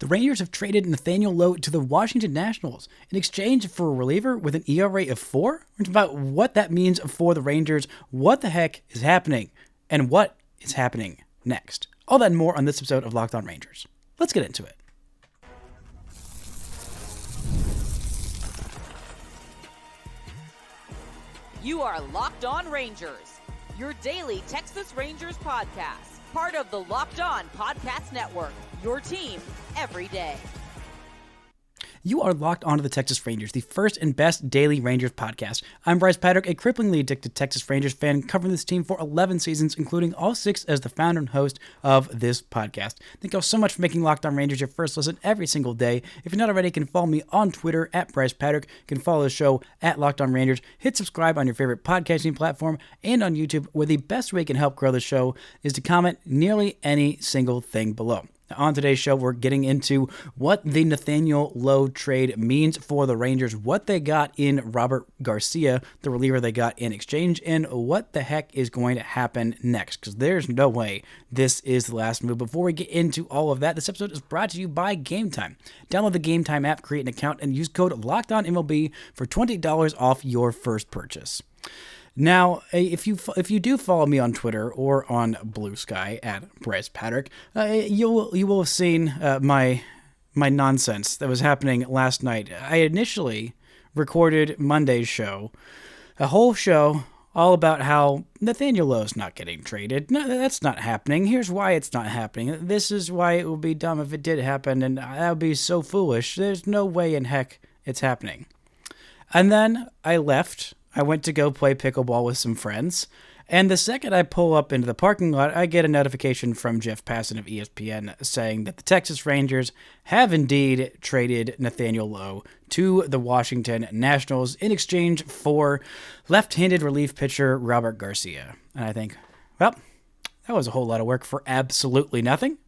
The Rangers have traded Nathaniel Lowe to the Washington Nationals in exchange for a reliever with an ERA of 4. It's about what that means for the Rangers, what the heck is happening, and what is happening next. All that and more on this episode of Locked On Rangers. Let's get into it. You are Locked On Rangers, your daily Texas Rangers podcast, part of the Locked On Podcast Network, your team every day. You are locked onto the Texas Rangers, the first and best daily Rangers podcast. I'm Bryce Patrick, a cripplingly addicted Texas Rangers fan, covering this team for 11 seasons, including all 6 as the founder and host of this podcast. Thank you all so much for making Locked On Rangers your first listen every single day. If you're not already, you can follow me on Twitter at Bryce Patrick. You can follow the show at Locked On Rangers. Hit subscribe on your favorite podcasting platform and on YouTube, where the best way you can help grow the show is to comment nearly any single thing below. On today's show, we're getting into what the Nathaniel Lowe trade means for the Rangers, what they got in Robert Garcia, the reliever they got in exchange, and what the heck is going to happen next, because there's no way this is the last move. Before we get into all of that, this episode is brought to you by Gametime. Download the Gametime app, create an account, and use code LOCKEDONMLB for $20 off your first purchase. Now, if you do follow me on Twitter or on Blue Sky at Bryce Patrick, you will have seen my nonsense that was happening last night. I initially recorded Monday's show, a whole show all about how Nathaniel Lowe's not getting traded. No, that's not happening. Here's why it's not happening. This is why it would be dumb if it did happen, and that would be so foolish. There's no way in heck it's happening. And then I left. I went to go play pickleball with some friends, and the second I pull up into the parking lot, I get a notification from Joc Pederson of ESPN saying that the Texas Rangers have indeed traded Nathaniel Lowe to the Washington Nationals in exchange for left-handed relief pitcher Robert Garcia. And I think, well, that was a whole lot of work for absolutely nothing.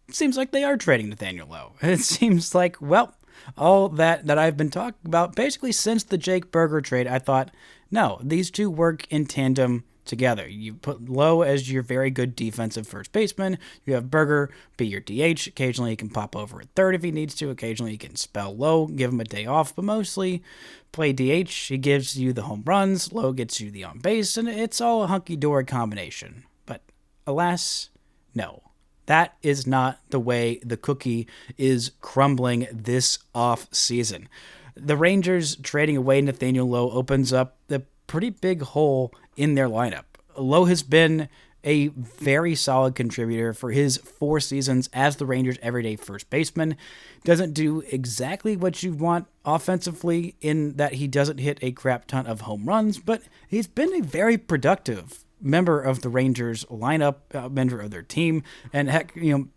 It seems like they are trading Nathaniel Lowe. It seems like, well, all that I've been talking about basically since the Jake Burger trade. I thought, no, these two work in tandem together. You put Lowe as your very good defensive first baseman. You have Burger be your DH. Occasionally he can pop over at third if he needs to. Occasionally he can spell Lowe, give him a day off, but mostly play DH. He gives you the home runs. Lowe gets you the on base, and it's all a hunky-dory combination. But alas, no. That is not the way the cookie is crumbling this off season. The Rangers trading away Nathaniel Lowe opens up a pretty big hole in their lineup. Lowe has been a very solid contributor for his 4 seasons as the Rangers' everyday first baseman. Doesn't do exactly what you want offensively in that he doesn't hit a crap ton of home runs, but he's been a very productive member of the Rangers lineup, member of their team, and heck,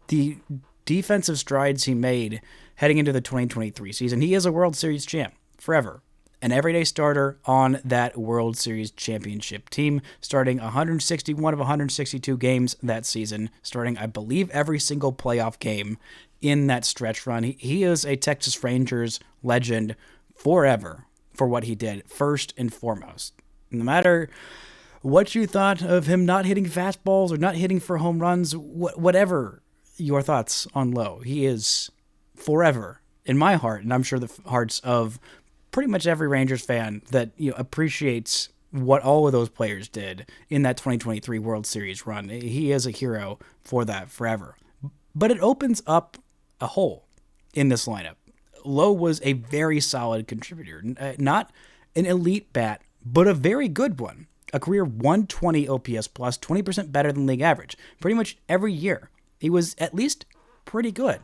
the defensive strides he made heading into the 2023 season. He is a World Series champ forever, an everyday starter on that World Series championship team, starting 161 of 162 games that season, starting, I believe, every single playoff game in that stretch run. He is a Texas Rangers legend forever for what he did, first and foremost. No matter what you thought of him not hitting fastballs or not hitting for home runs, whatever your thoughts on Lowe, he is forever in my heart, and I'm sure the hearts of pretty much every Rangers fan that appreciates what all of those players did in that 2023 World Series run. He is a hero for that forever. But it opens up a hole in this lineup. Lowe was a very solid contributor, not an elite bat, but a very good one. A career 120 OPS plus, 20% better than league average. Pretty much every year, he was at least pretty good.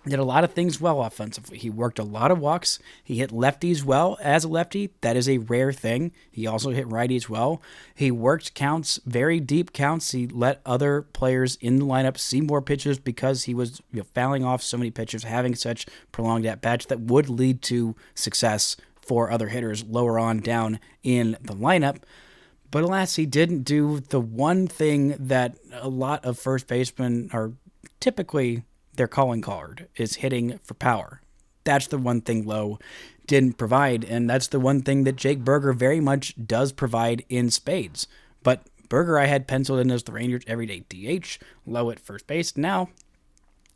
Did a lot of things well offensively. He worked a lot of walks. He hit lefties well as a lefty. That is a rare thing. He also hit righties well. He worked counts, very deep counts. He let other players in the lineup see more pitches because he was fouling off so many pitchers, having such prolonged at-bats that would lead to success for other hitters lower on down in the lineup. But alas, he didn't do the one thing that a lot of first basemen are typically their calling card, is hitting for power. That's the one thing Lowe didn't provide, and that's the one thing that Jake Burger very much does provide in spades. But Burger I had penciled in as the Rangers' everyday DH, Lowe at first base. Now,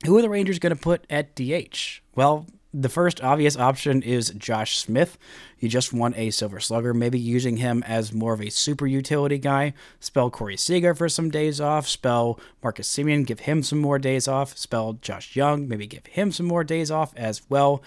Who are the Rangers going to put at DH? Well, the first obvious option is Josh Smith. He just won a Silver Slugger, maybe using him as more of a super utility guy. Spell Corey Seager for some days off. Spell Marcus Semien, give him some more days off. Spell Josh Young, maybe give him some more days off as well.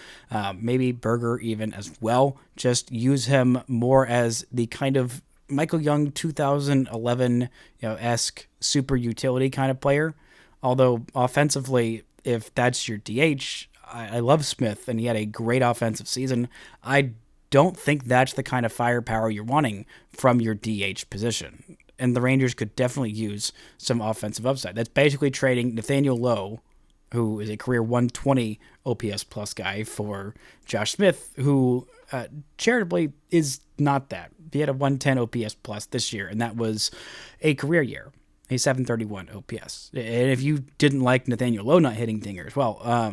Maybe Berger even as well. Just use him more as the kind of Michael Young 2011-esque super utility kind of player. Although offensively, if that's your DH, I love Smith, and he had a great offensive season. I don't think that's the kind of firepower you're wanting from your DH position. And the Rangers could definitely use some offensive upside. That's basically trading Nathaniel Lowe, who is a career 120 OPS plus guy, for Josh Smith, who charitably is not that. He had a 110 OPS plus this year, and that was a career year. A 731 OPS. And if you didn't like Nathaniel Lowe not hitting dingers, well,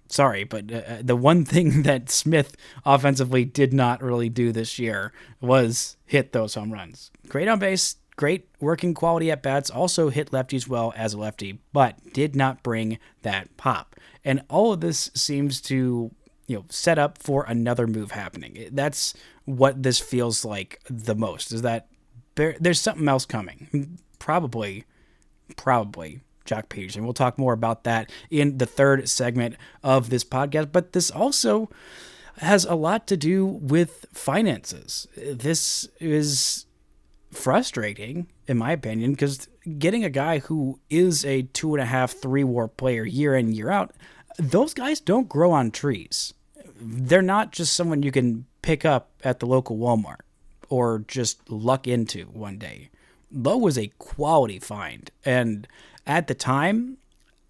sorry, but the one thing that Smith offensively did not really do this year was hit those home runs. Great on base, great working quality at bats, also hit lefties well as a lefty, but did not bring that pop. And all of this seems to, set up for another move happening. That's what this feels like the most, is that there's something else coming. Probably Joc Pederson. We'll talk more about that in the third segment of this podcast, but this also has a lot to do with finances. This is frustrating, in my opinion, because getting a guy who is a 2.5, 3 WAR player year in, year out, those guys don't grow on trees. They're not just someone you can pick up at the local Walmart or just luck into one day. Lowe was a quality find, and at the time,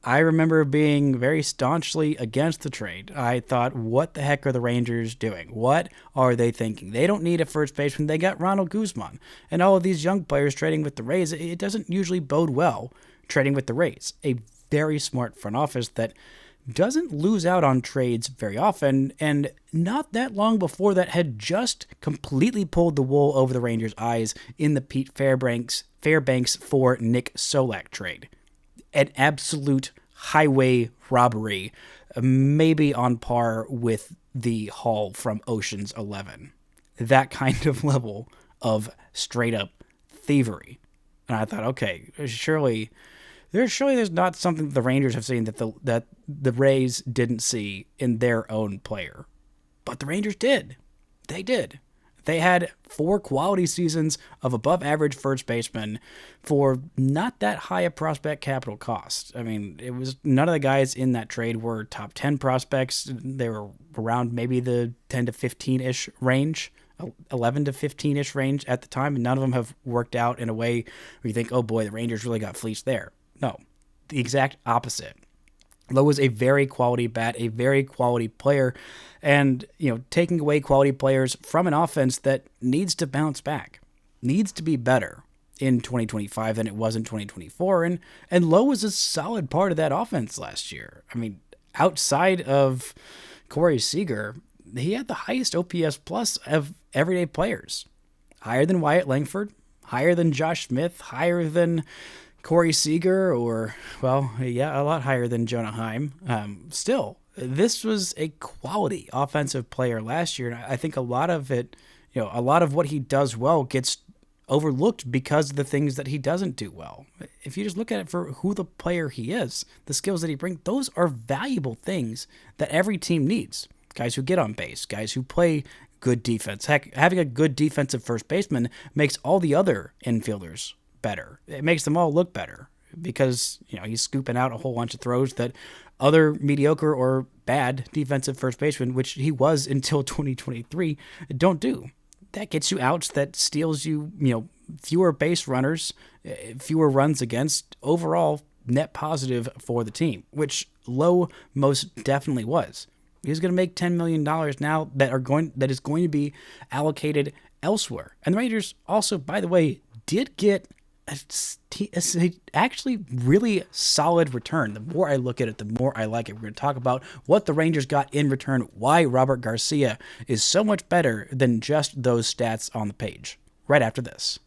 I remember being very staunchly against the trade. I thought, what the heck are the Rangers doing? What are they thinking? They don't need a first baseman. They got Ronald Guzman. And all of these young players trading with the Rays, it doesn't usually bode well trading with the Rays. A very smart front office that doesn't lose out on trades very often, and not that long before that had just completely pulled the wool over the Rangers' eyes in the Pete Fairbanks for Nick Solak trade. An absolute highway robbery, maybe on par with the haul from Ocean's 11. That kind of level of straight-up thievery. And I thought, okay, surely there's not something the Rangers have seen that the Rays didn't see in their own player. But the Rangers did. They did. They had 4 quality seasons of above-average first basemen for not that high a prospect capital cost. I mean, it was none of the guys in that trade were top 10 prospects. They were around maybe the 10 to 15-ish range, 11 to 15-ish range at the time, and none of them have worked out in a way where you think, oh boy, the Rangers really got fleeced there. No, the exact opposite. Lowe was a very quality bat, a very quality player, and taking away quality players from an offense that needs to bounce back, needs to be better in 2025 than it was in 2024, and Lowe was a solid part of that offense last year. I mean, outside of Corey Seager, he had the highest OPS plus of everyday players, higher than Wyatt Langford, higher than Josh Smith, higher than Corey Seager, or, a lot higher than Jonah Heim. Still, this was a quality offensive player last year, and I think a lot of it, a lot of what he does well gets overlooked because of the things that he doesn't do well. If you just look at it for who the player he is, the skills that he brings, those are valuable things that every team needs. Guys who get on base, guys who play good defense. Heck, having a good defensive first baseman makes all the other infielders better. It makes them all look better because, he's scooping out a whole bunch of throws that other mediocre or bad defensive first basemen, which he was until 2023, don't do. That gets you outs, that steals you, fewer base runners, fewer runs against, overall net positive for the team, which Lowe most definitely was. He's going to make $10 million now that is going to be allocated elsewhere. And the Rangers also, by the way, did get actually really solid return. The more I look at it, the more I like it. We're going to talk about what the Rangers got in return, why Robert Garcia is so much better than just those stats on the page, right after this.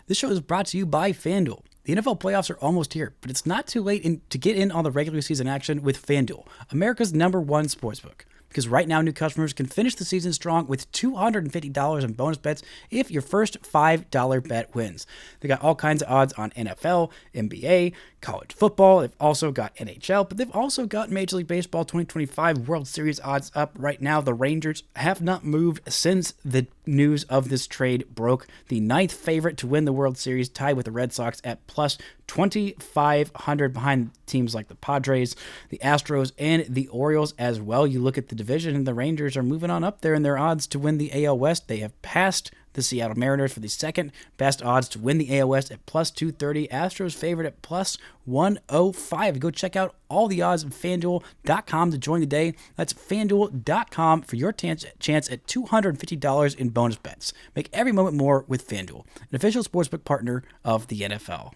This show is brought to you by FanDuel. The NFL playoffs are almost here, but it's not too late to get in on the regular season action with FanDuel, America's #1 sportsbook. Because right now, new customers can finish the season strong with $250 in bonus bets if your first $5 bet wins. They got all kinds of odds on NFL, NBA, college football. They've also got NHL, but they've also got Major League Baseball 2025 World Series odds up right now. The Rangers have not moved since the news of this trade broke. The 9th favorite to win the World Series, tied with the Red Sox at plus 2,500 behind teams like the Padres, the Astros, and the Orioles as well. You look at the division, and the Rangers are moving on up there in their odds to win the AL West. They have passed the Seattle Mariners for the second best odds to win the AL West at plus 230. Astros favored at plus 105. Go check out all the odds at FanDuel.com to join the day. That's FanDuel.com for your chance at $250 in bonus bets. Make every moment more with FanDuel, an official sportsbook partner of the NFL.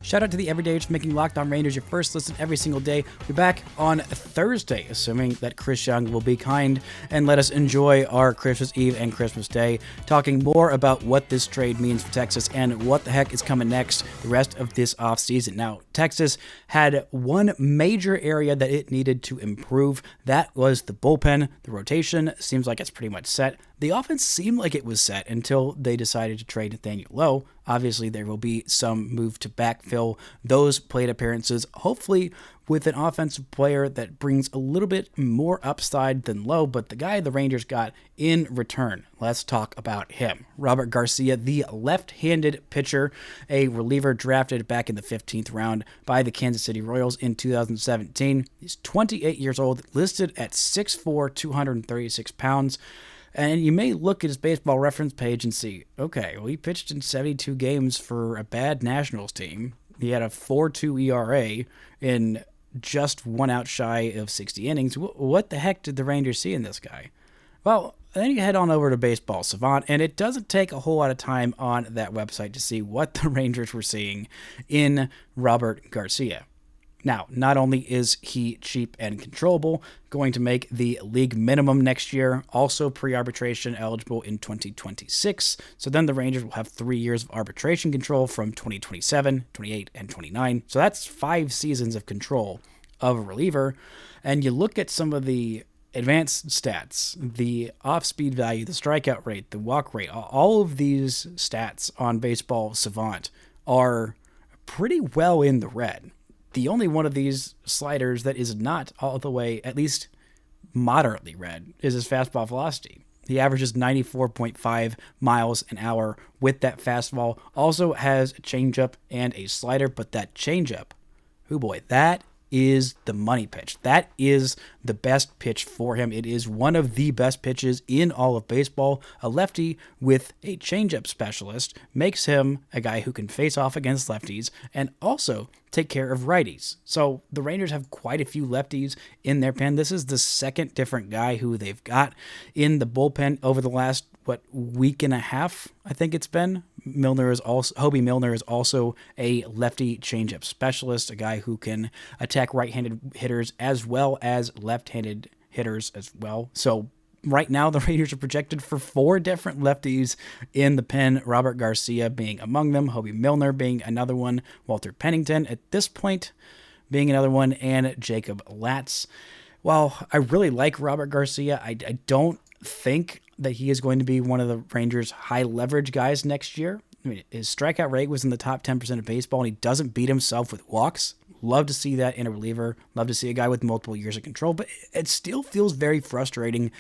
Shout out to the Everydayers for making Locked On Rangers your first listen every single day. We're back on Thursday, assuming that Chris Young will be kind and let us enjoy our Christmas Eve and Christmas Day, talking more about what this trade means for Texas and what the heck is coming next the rest of this offseason. Now, Texas had one major area that it needed to improve. That was the bullpen. The rotation seems like it's pretty much set. The offense seemed like it was set until they decided to trade Nathaniel Lowe. Obviously, there will be some move to backfill those plate appearances, hopefully with an offensive player that brings a little bit more upside than Lowe, but the guy the Rangers got in return. Let's talk about him. Robert Garcia, the left-handed pitcher, a reliever drafted back in the 15th round by the Kansas City Royals in 2017. He's 28 years old, listed at 6'4", 236 pounds. And you may look at his baseball reference page and see, okay, well, he pitched in 72 games for a bad Nationals team. He had a 4.2 ERA in just one out shy of 60 innings. What the heck did the Rangers see in this guy? Well, then you head on over to Baseball Savant, and it doesn't take a whole lot of time on that website to see what the Rangers were seeing in Robert Garcia. Now, not only is he cheap and controllable, going to make the league minimum next year, also pre-arbitration eligible in 2026. So then the Rangers will have 3 years of arbitration control from 2027, 28, and 29. So that's 5 seasons of control of a reliever. And you look at some of the advanced stats, the off-speed value, the strikeout rate, the walk rate, all of these stats on Baseball Savant are pretty well in the red. The only one of these sliders that is not all the way, at least moderately red, is his fastball velocity. He averages 94.5 miles an hour with that fastball. Also has a changeup and a slider, but that changeup, oh boy, that is the money pitch. That is the best pitch for him. It is one of the best pitches in all of baseball. A lefty with a changeup specialist makes him a guy who can face off against lefties and also take care of righties. So the Rangers have quite a few lefties in their pen. This is the second different guy who they've got in the bullpen over the last, week and a half, I think it's been. Hobie Milner is also a lefty changeup specialist, a guy who can attack right-handed hitters as well as left-handed hitters as well. So right now, the Rangers are projected for 4 different lefties in the pen, Robert Garcia being among them, Hobie Milner being another one, Walter Pennington at this point being another one, and Jacob Latz. While I really like Robert Garcia, I don't think that he is going to be one of the Rangers' high leverage guys next year. I mean, his strikeout rate was in the top 10% of baseball, and he doesn't beat himself with walks. Love to see that in a reliever. Love to see a guy with multiple years of control, but it still feels very frustrating,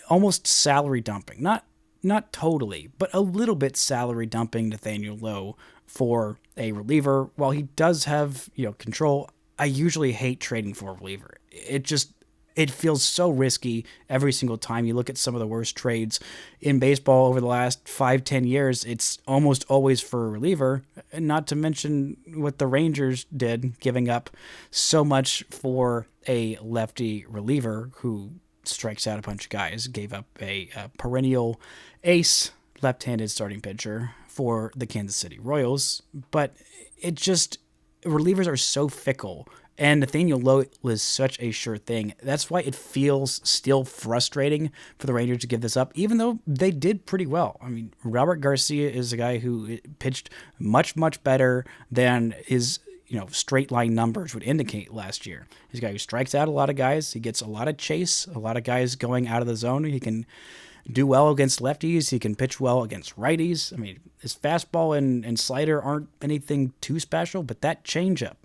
almost salary dumping. Not totally, but a little bit salary dumping Nathaniel Lowe for a reliever. While he does have, control, I usually hate trading for a reliever. It feels so risky every single time. You look at some of the worst trades in baseball over the last 5-10 years, it's almost always for a reliever, not to mention what the Rangers did, giving up so much for a lefty reliever who strikes out a bunch of guys, gave up a perennial ace left-handed starting pitcher for the Kansas City Royals. But relievers are so fickle And Nathaniel Lowe was such a sure thing. That's why it feels still frustrating for the Rangers to give this up, even though they did pretty well. I mean, Robert Garcia is a guy who pitched much, much better than his straight line numbers would indicate last year. He's a guy who strikes out a lot of guys. He gets a lot of chase, a lot of guys going out of the zone. He can do well against lefties. He can pitch well against righties. I mean, his fastball and slider aren't anything too special, but that changeup,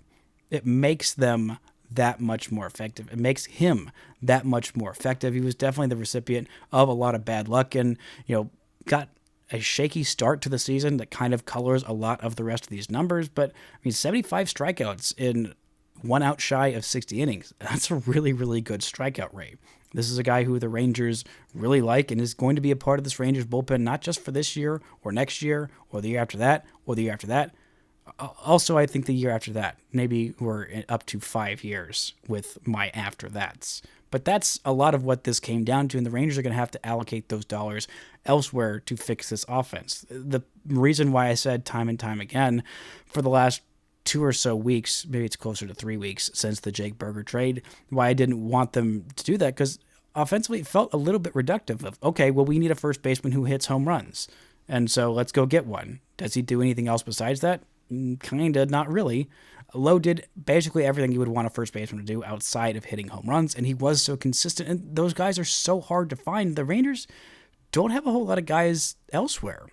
it makes them that much more effective. It makes him that much more effective. He was definitely the recipient of a lot of bad luck and, got a shaky start to the season that kind of colors a lot of the rest of these numbers. But, 75 strikeouts in 1 out shy of 60 innings. That's a really, really good strikeout rate. This is a guy who the Rangers really like and is going to be a part of this Rangers bullpen, not just for this year or next year or the year after that or the year after that. Also, I think the year after that, maybe we're up to 5 years with my after that's. But that's a lot of what this came down to, and the Rangers are going to have to allocate those dollars elsewhere to fix this offense. The reason why I said time and time again for the last 2 or so weeks, maybe it's closer to 3 weeks since the Jake Burger trade, why I didn't want them to do that, because offensively it felt a little bit reductive of, okay, well, we need a first baseman who hits home runs, and so let's go get one. Does he do anything else besides that? Kinda, not really. Lowe did basically everything you would want a first baseman to do outside of hitting home runs, and he was so consistent, and those guys are so hard to find. The Rangers don't have a whole lot of guys elsewhere,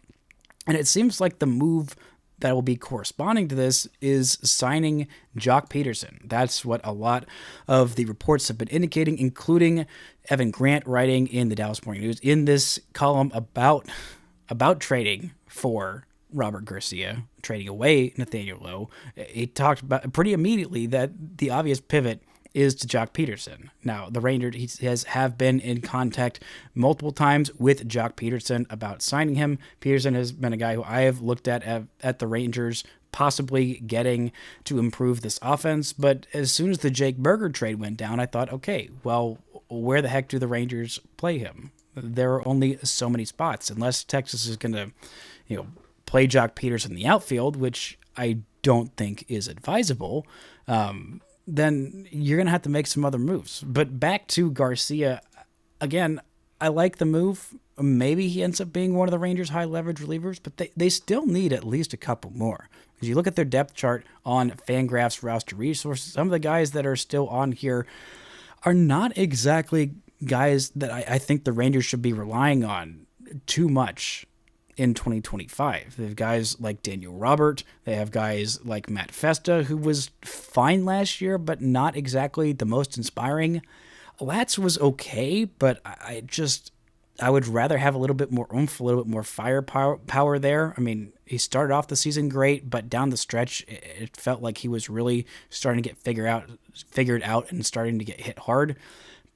and it seems like the move that will be corresponding to this is signing Joc Pederson. That's what a lot of the reports have been indicating, including Evan Grant writing in the Dallas Morning News in this column about trading for Robert Garcia, trading away Nathaniel Lowe. He talked about pretty immediately that the obvious pivot is to Joc Pederson. Now, the Rangers have been in contact multiple times with Joc Pederson about signing him. Pederson has been a guy who I have looked at the Rangers possibly getting to improve this offense. But as soon as the Jake Burger trade went down, I thought, okay, well, where the heck do the Rangers play him? There are only so many spots, unless Texas is going to, play Joc Pederson in the outfield, which I don't think is advisable, then you're going to have to make some other moves. But back to Garcia, again, I like the move. Maybe he ends up being one of the Rangers' high leverage relievers, but they still need at least a couple more. As you look at their depth chart on FanGraphs roster resources, some of the guys that are still on here are not exactly guys that I think the Rangers should be relying on too much in 2025. They have guys like Daniel Robert. They have guys like Matt Festa, who was fine last year, but not exactly the most inspiring. Latz was okay, but I would rather have a little bit more oomph, a little bit more firepower there. I mean, he started off the season great, but down the stretch, it felt like he was really starting to get figured out and starting to get hit hard.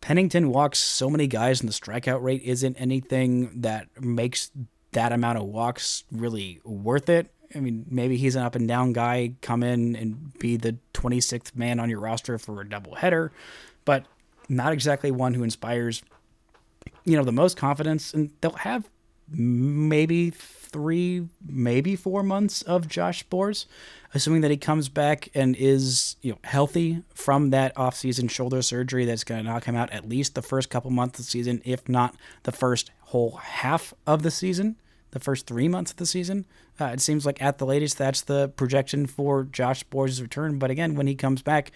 Pennington walks so many guys, and the strikeout rate isn't anything that makes that amount of walks really worth it. I mean, maybe he's an up and down guy, come in and be the 26th man on your roster for a doubleheader, but not exactly one who inspires, the most confidence. And they'll have maybe 3, maybe 4 months of Josh Sborz, assuming that he comes back and is, healthy from that offseason shoulder surgery that's going to knock him out at least the first couple months of the season, if not the first whole half of the season, the first 3 months of the season. It seems like at the latest, that's the projection for Josh Sborz' return. But again, when he comes back,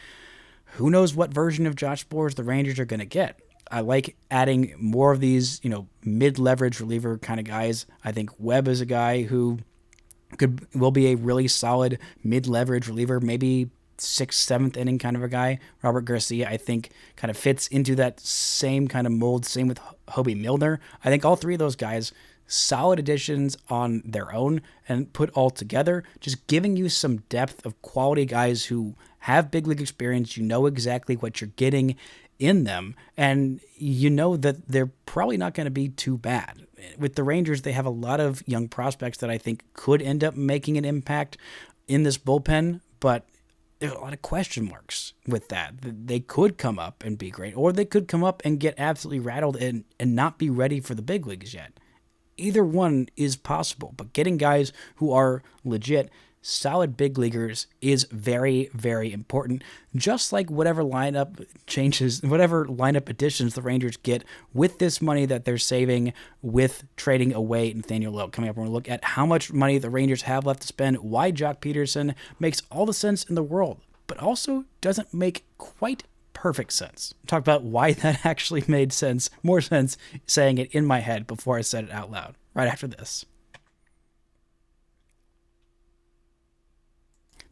who knows what version of Josh Sborz the Rangers are going to get. I like adding more of these, mid-leverage reliever kind of guys. I think Webb is a guy who will be a really solid mid-leverage reliever, maybe 6th, 7th inning kind of a guy. Robert Garcia, I think, kind of fits into that same kind of mold. Same with Hobie Milner. I think all three of those guys, solid additions on their own, and put all together, just giving you some depth of quality guys who have big league experience. You know exactly what you're getting in them, and you know that they're probably not going to be too bad. With the Rangers, they have a lot of young prospects that I think could end up making an impact in this bullpen, but there's a lot of question marks with that. They could come up and be great, or they could come up and get absolutely rattled and not be ready for the big leagues yet. Either one is possible, but getting guys who are legit solid big leaguers is very, very important. Just like whatever lineup changes, whatever lineup additions the Rangers get with this money that they're saving with trading away Nathaniel Lowe. Coming up, we're going to look at how much money the Rangers have left to spend, why Joc Pederson makes all the sense in the world, but also doesn't make quite perfect sense. Talk about why that actually made sense, more sense saying it in my head before I said it out loud, right after this.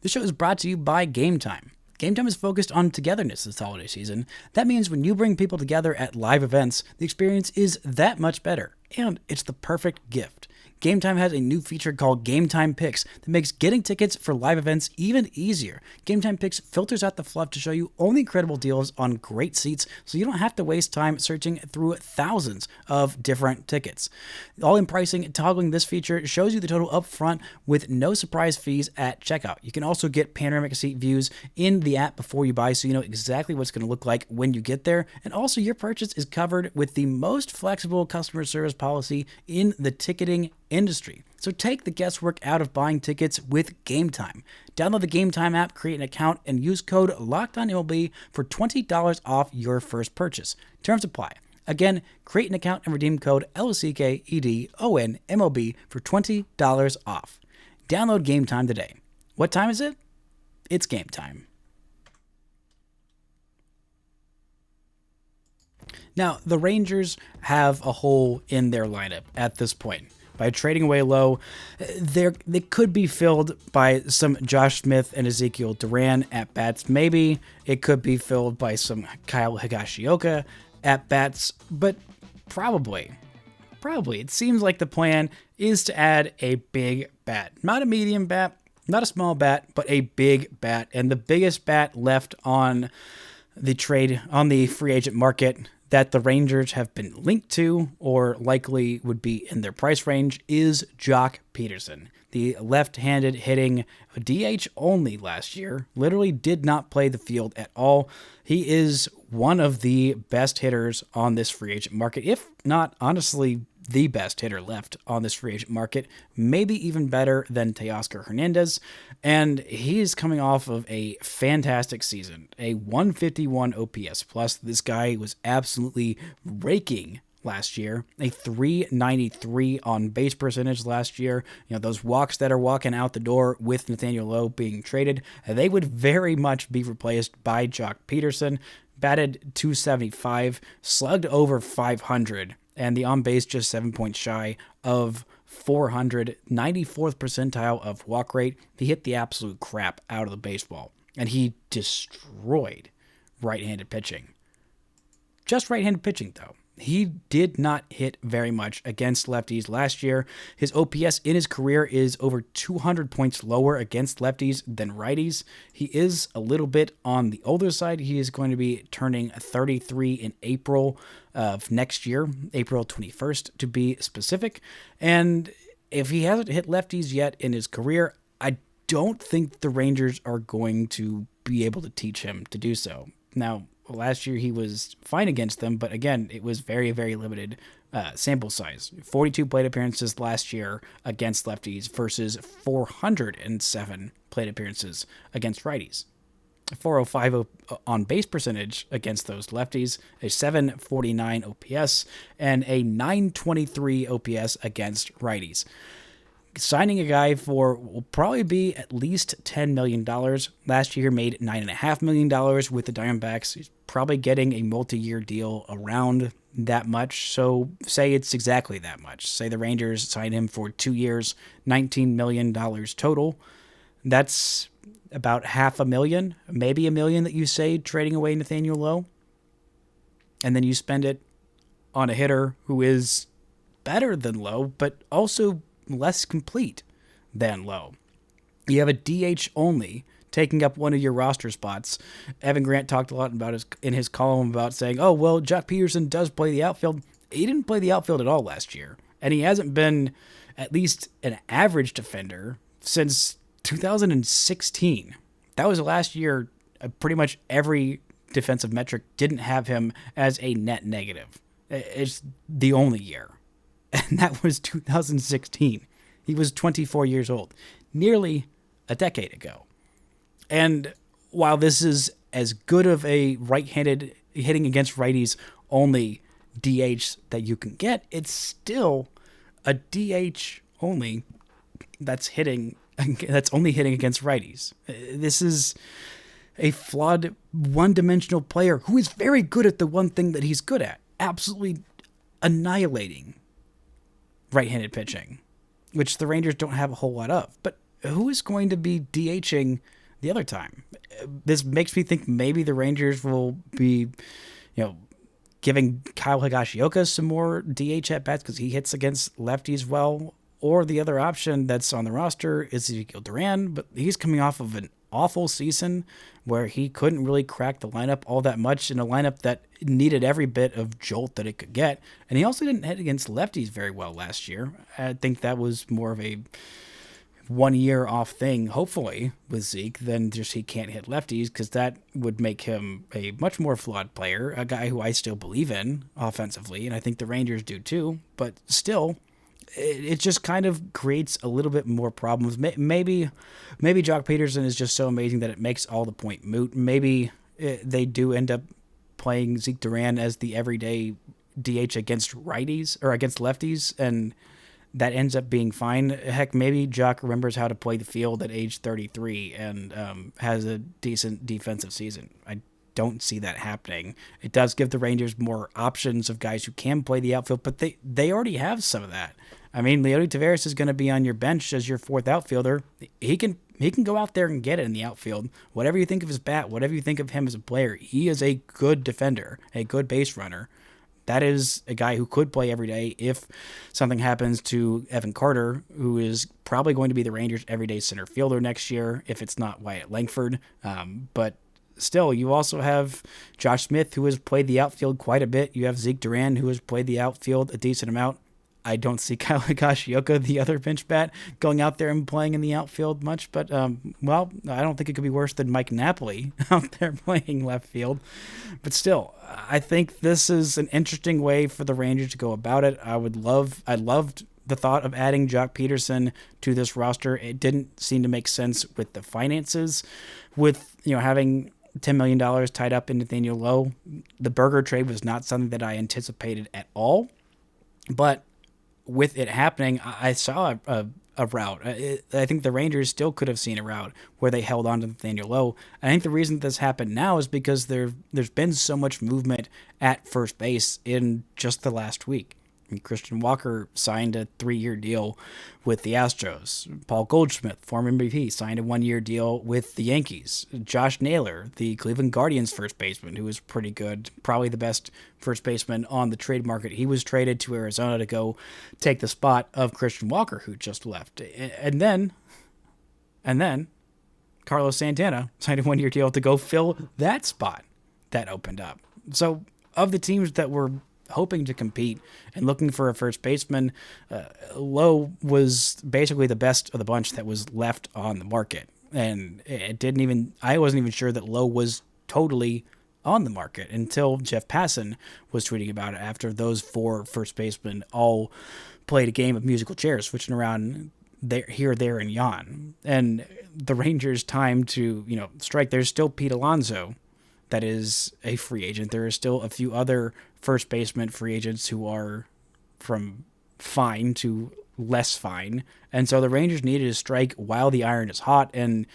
This show is brought to you by Gametime. Gametime is focused on togetherness this holiday season. That means when you bring people together at live events, the experience is that much better, and it's the perfect gift. Gametime has a new feature called Gametime Picks that makes getting tickets for live events even easier. Gametime Picks filters out the fluff to show you only incredible deals on great seats, so you don't have to waste time searching through thousands of different tickets. All-in pricing, toggling this feature shows you the total up front with no surprise fees at checkout. You can also get panoramic seat views in the app before you buy, so you know exactly what it's going to look like when you get there. And also, your purchase is covered with the most flexible customer service policy in the ticketing industry. So take the guesswork out of buying tickets with Gametime. Download the Gametime app, create an account, and use code LOCKEDONMLB for $20 off your first purchase. Terms apply. Again, create an account and redeem code LOCKEDONMLB for $20 off. Download Gametime today. What time is it? It's game time. Now, the Rangers have a hole in their lineup at this point. By trading away Lowe, they could be filled by some Josh Smith and Ezekiel Duran at bats. Maybe it could be filled by some Kyle Higashioka at bats, but probably it seems like the plan is to add a big bat. Not a medium bat, not a small bat, but a big bat. And the biggest bat left on the free agent market that the Rangers have been linked to or likely would be in their price range is Joc Pederson. The left-handed hitting DH only last year, literally did not play the field at all. He is one of the best hitters on this free agent market, if not honestly the best hitter left on this free agent market, maybe even better than Teoscar Hernandez. And he is coming off of a fantastic season, a 151 OPS plus. This guy was absolutely raking last year, a 393 on base percentage last year. You know, those walks that are walking out the door with Nathaniel Lowe being traded, they would very much be replaced by Joc Pederson. Batted 275, slugged over 500, and the on-base just 7 points shy of 400, 94th percentile of walk rate. He hit the absolute crap out of the baseball, and he destroyed right-handed pitching. Just right-handed pitching, though. He did not hit very much against lefties last year. His OPS in his career is over 200 points lower against lefties than righties. He is a little bit on the older side. He is going to be turning 33 in April of next year, April 21st to be specific. And if he hasn't hit lefties yet in his career, I don't think the Rangers are going to be able to teach him to do so. Now, last year he was fine against them, but again, it was very, very limited sample size. 42 plate appearances last year against lefties versus 407 plate appearances against righties. 405 on base percentage against those lefties, a 749 OPS, and a 923 OPS against righties. Signing a guy for will probably be at least $10 million. Last year made $9.5 million with the Diamondbacks. He's probably getting a multi-year deal around that much. So say it's exactly that much. Say the Rangers sign him for 2 years, $19 million total. That's about $500,000, maybe $1 million that you saved trading away Nathaniel Lowe. And then you spend it on a hitter who is better than Lowe, but also less complete than Lowe. You have a DH only taking up one of your roster spots. Evan Grant talked a lot about in his column about saying, oh, well, Joc Pederson does play the outfield. He didn't play the outfield at all last year, and he hasn't been at least an average defender since 2016. That was the last year pretty much every defensive metric didn't have him as a net negative. It's the only year. And that was 2016. He was 24 years old. Nearly a decade ago. And while this is as good of a right-handed hitting against righties only DH that you can get, it's still a DH only that's only hitting against righties. This is a flawed, one-dimensional player who is very good at the one thing that he's good at, absolutely annihilating right-handed pitching, which the Rangers don't have a whole lot of. But who is going to be DHing the other time? This makes me think maybe the Rangers will be, giving Kyle Higashioka some more DH at-bats because he hits against lefties well. Or the other option that's on the roster is Ezekiel Duran, but he's coming off of an awful season where he couldn't really crack the lineup all that much in a lineup that needed every bit of jolt that it could get. And he also didn't hit against lefties very well last year. I think that was more of a 1 year off thing, hopefully, with Zeke, than just he can't hit lefties, because that would make him a much more flawed player, a guy who I still believe in offensively, and I think the Rangers do too, but still, it just kind of creates a little bit more problems. Maybe Joc Pederson is just so amazing that it makes all the point moot. Maybe they do end up playing Zeke Duran as the everyday DH against righties or against lefties, and that ends up being fine. Heck, maybe Joc remembers how to play the field at age 33 and has a decent defensive season. I don't see that happening. It does give the Rangers more options of guys who can play the outfield, but they already have some of that. I mean, Leody Taveras is going to be on your bench as your fourth outfielder. He can go out there and get it in the outfield. Whatever you think of his bat, whatever you think of him as a player, he is a good defender, a good base runner. That is a guy who could play every day if something happens to Evan Carter, who is probably going to be the Rangers' everyday center fielder next year, if it's not Wyatt Langford. But still, you also have Josh Smith, who has played the outfield quite a bit. You have Zeke Duran, who has played the outfield a decent amount. I don't see Kyle Higashioka, the other bench bat, going out there and playing in the outfield much. But, I don't think it could be worse than Mike Napoli out there playing left field. But still, I think this is an interesting way for the Rangers to go about it. I loved the thought of adding Joc Pederson to this roster. It didn't seem to make sense with the finances, with having $10 million tied up in Nathaniel Lowe. The Berger trade was not something that I anticipated at all. But with it happening, I saw a route. I think the Rangers still could have seen a route where they held on to Nathaniel Lowe. I think the reason this happened now is because there's been so much movement at first base in just the last week. Christian Walker signed a 3-year deal with the Astros. Paul Goldschmidt, former MVP, signed a 1-year deal with the Yankees. Josh Naylor, the Cleveland Guardians first baseman, who was pretty good, probably the best first baseman on the trade market. He was traded to Arizona to go take the spot of Christian Walker, who just left. And then Carlos Santana signed a 1-year deal to go fill that spot that opened up. So of the teams that were hoping to compete and looking for a first baseman, Lowe was basically the best of the bunch that was left on the market. And I wasn't even sure that Lowe was totally on the market until Jeff Passan was tweeting about it after those 4 first basemen all played a game of musical chairs, switching around here, there, and yon. And the Rangers' time to, strike, there's still Pete Alonso that is a free agent. There are still a few other first baseman free agents who are from fine to less fine. And so the Rangers needed to strike while the iron is hot. And,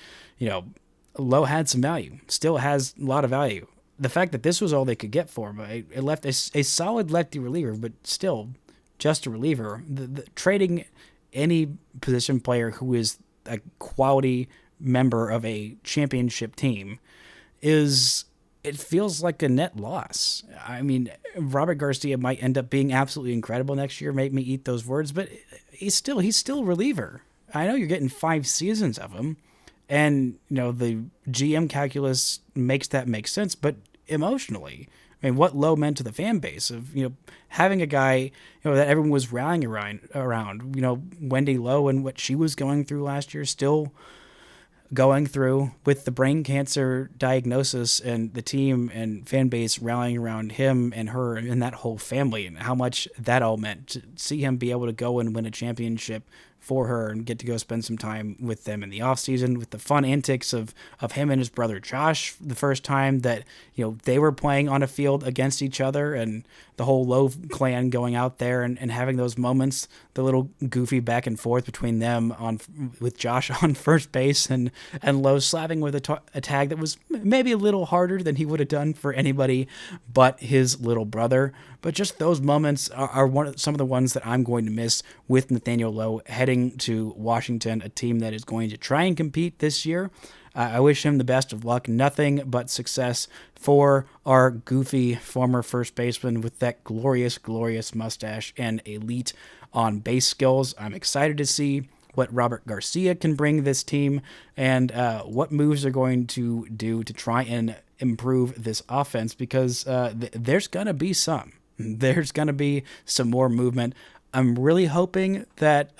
Lowe had some value, still has a lot of value. The fact that this was all they could get for him, it left a solid lefty reliever, but still just a reliever. Trading any position player who is a quality member of a championship team it feels like a net loss. I mean, Robert Garcia might end up being absolutely incredible next year. Make me eat those words, but he's still a reliever. I know you're getting 5 seasons of him, and the GM calculus makes that make sense. But emotionally, I mean, what Lowe meant to the fan base of having a guy that everyone was rallying around. Wendy Lowe and what she was going through last year, still going through with the brain cancer diagnosis, and the team and fan base rallying around him and her and that whole family, and how much that all meant to see him be able to go and win a championship for her and get to go spend some time with them in the offseason, with the fun antics of him and his brother Josh, the first time that, they were playing on a field against each other, and the whole Lowe clan going out there and having those moments, the little goofy back and forth between them with Josh on first base and Lowe slapping with a tag that was maybe a little harder than he would have done for anybody but his little brother. But just those moments are some of the ones that I'm going to miss with Nathaniel Lowe heading to Washington, a team that is going to try and compete this year. I wish him the best of luck. Nothing but success for our goofy former first baseman with that glorious, glorious mustache and elite on base skills. I'm excited to see what Robert Garcia can bring this team and what moves they're going to do to try and improve this offense, because there's going to be some. There's going to be some more movement. I'm really hoping that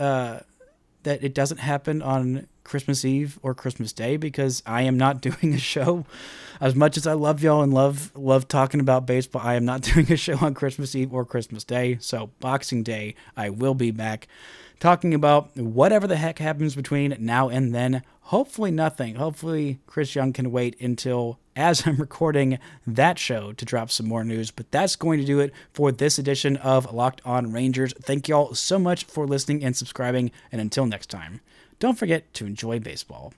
that it doesn't happen on Christmas Eve or Christmas Day, because I am not doing a show. As much as I love y'all and love talking about baseball, I am not doing a show on Christmas Eve or Christmas Day. So Boxing Day, I will be back talking about whatever the heck happens between now and then. Hopefully nothing. Hopefully Chris Young can wait until, as I'm recording that show, to drop some more news. But that's going to do it for this edition of Locked On Rangers. Thank y'all so much for listening and subscribing. And until next time, don't forget to enjoy baseball.